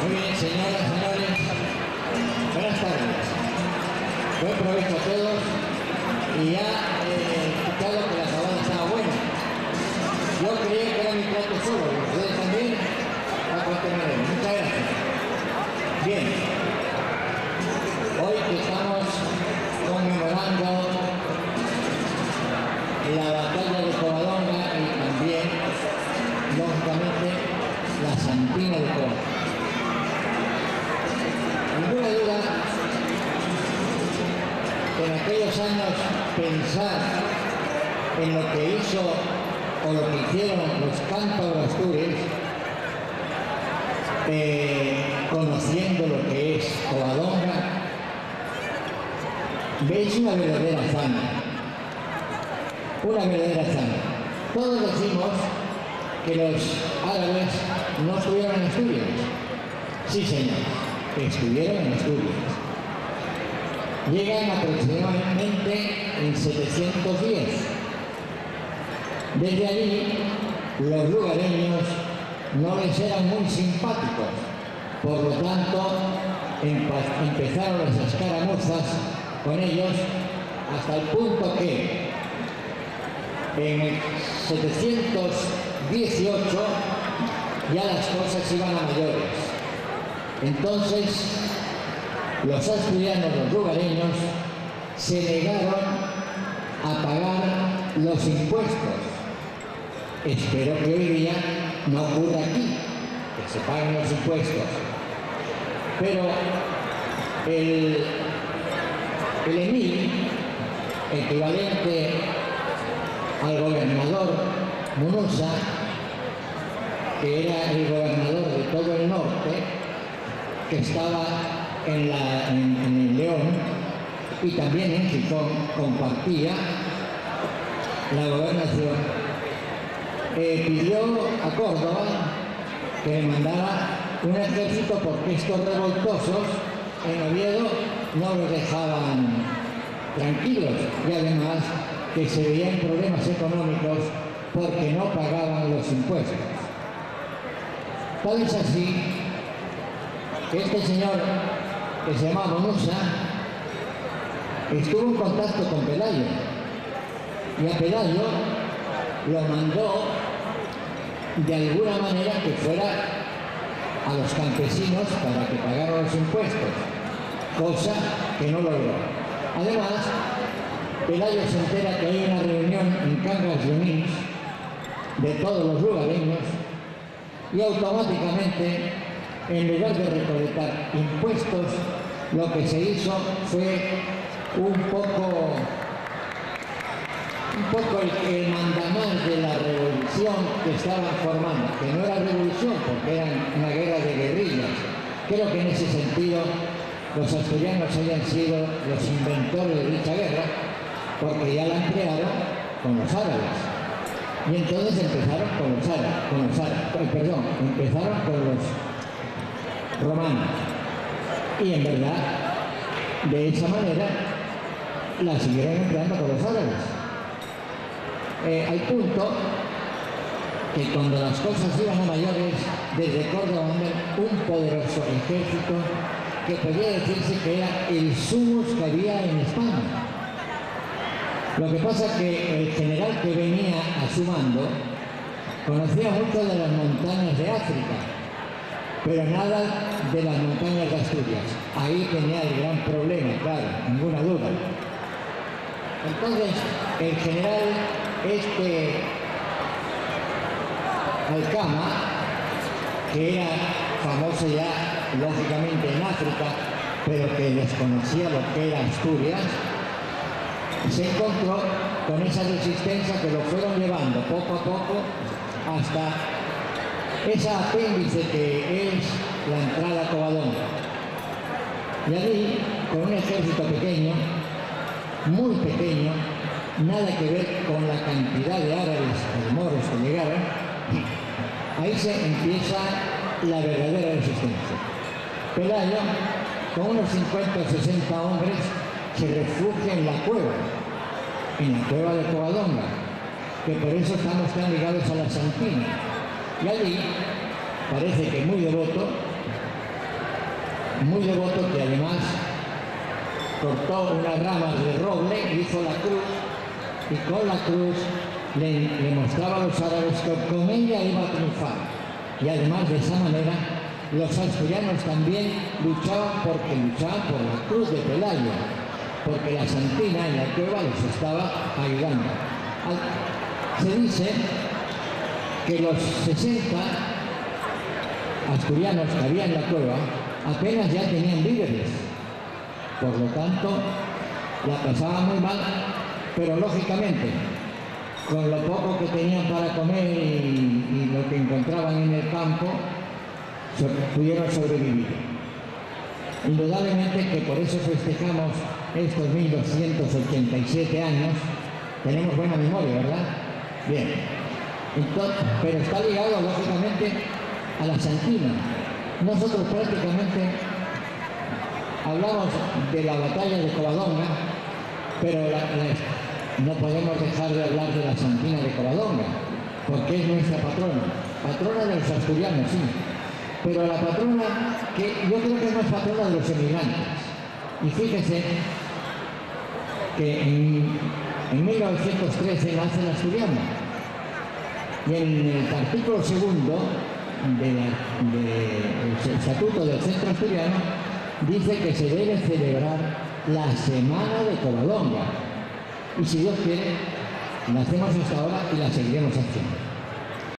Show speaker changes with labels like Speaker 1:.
Speaker 1: Muy bien, señoras, señores, buenas tardes. Buen provecho a todos y ya he escuchado que la sabana estaba buena. Yo creía que era mi plato solo, ustedes también. A continuar. Muchas gracias. Bien, hoy que estamos conmemorando la batalla de Covadonga y también, lógicamente, la Santina de Covadonga. Ninguna duda que en aquellos años pensar en lo que hizo o lo que hicieron los cántabros de Asturias, conociendo lo que es Covadonga, veis una verdadera hazaña. Una verdadera hazaña. Todos decimos que los árabes no estuvieron en Asturias. Sí, señor, estuvieron en Asturias. Llegan aproximadamente en 710. Desde allí, los lugareños no les eran muy simpáticos, por lo tanto, empezaron las escaramuzas con ellos hasta el punto que en el 718 ya las cosas iban a mayores. Entonces, los asturianos, los lugareños, se negaron a pagar los impuestos. Espero que hoy día no ocurra aquí, que se paguen los impuestos. Pero el emir, equivalente al gobernador Munuza, que era el gobernador de todo el norte, que estaba en el León y también en Gijón, compartía la gobernación, pidió a Córdoba que le mandara un ejército porque estos revoltosos en Oviedo no los dejaban tranquilos y además que se veían problemas económicos porque no pagaban los impuestos. Tal es así que este señor, que se llamaba Munuza, estuvo en contacto con Pelayo y a Pelayo lo mandó de alguna manera que fuera a los campesinos para que pagaran los impuestos, cosa que no logró. Además, Pelayo se entera que hay una reunión en Cangas de Onís de todos los lugareños y automáticamente, en lugar de recolectar impuestos, lo que se hizo fue un poco el mandamás de la revolución que estaban formando, que no era revolución porque era una guerra de guerrillas. Creo que en ese sentido los asturianos hayan sido los inventores de dicha guerra, porque ya la emplearon con los árabes. Y entonces empezaron con los romanos. Y en verdad, de esa manera, la siguieron empleando con los árabes. Al punto que cuando las cosas iban a mayores, desde Córdoba un poderoso ejército que podía decirse que era el sumus que había en España. Lo que pasa es que el general que venía a su mando conocía mucho de las montañas de África, pero nada de las montañas de Asturias. Ahí tenía el gran problema, claro, ninguna duda. Entonces, el general Alcama, que era famoso ya, lógicamente, en África, pero que desconocía lo que era Asturias, se encontró con esa resistencia que lo fueron llevando poco a poco hasta esa apéndice que es la entrada a Covadonga. Y allí, con un ejército pequeño, muy pequeño, nada que ver con la cantidad de árabes o de moros que llegaron, ahí se empieza la verdadera resistencia. Pelayo, con unos 50 o 60 hombres, se refugia en la cueva de Covadonga, que por eso estamos tan ligados a la Santina. Y allí, parece que muy devoto, muy devoto que además cortó unas ramas de roble, hizo la cruz y con la cruz le mostraba a los árabes que con ella iba a triunfar. Y además de esa manera los asturianos también luchaban por la cruz de Pelayo, porque la santina en la cueva les estaba ayudando. Se dice que los 60 asturianos que había en la cueva apenas ya tenían víveres, por lo tanto la pasaban muy mal, pero lógicamente con lo poco que tenían para comer y lo que encontraban en el campo pudieron sobrevivir. Indudablemente que por eso festejamos estos 1287 años. Tenemos buena memoria, ¿verdad? Bien. Entonces, pero está ligado lógicamente a la santina. Nosotros prácticamente hablamos de la batalla de Covadonga, pero no podemos dejar de hablar de la santina de Covadonga, porque es nuestra patrona de los asturianos, sí, pero la patrona que yo creo que es más patrona de los emigrantes. Y fíjese que en 1913 nace la asturiana, y en el artículo segundo del Estatuto del Centro Asturiano dice que se debe celebrar la Semana de Covadonga. Y si Dios quiere, la hacemos hasta ahora y la seguiremos haciendo.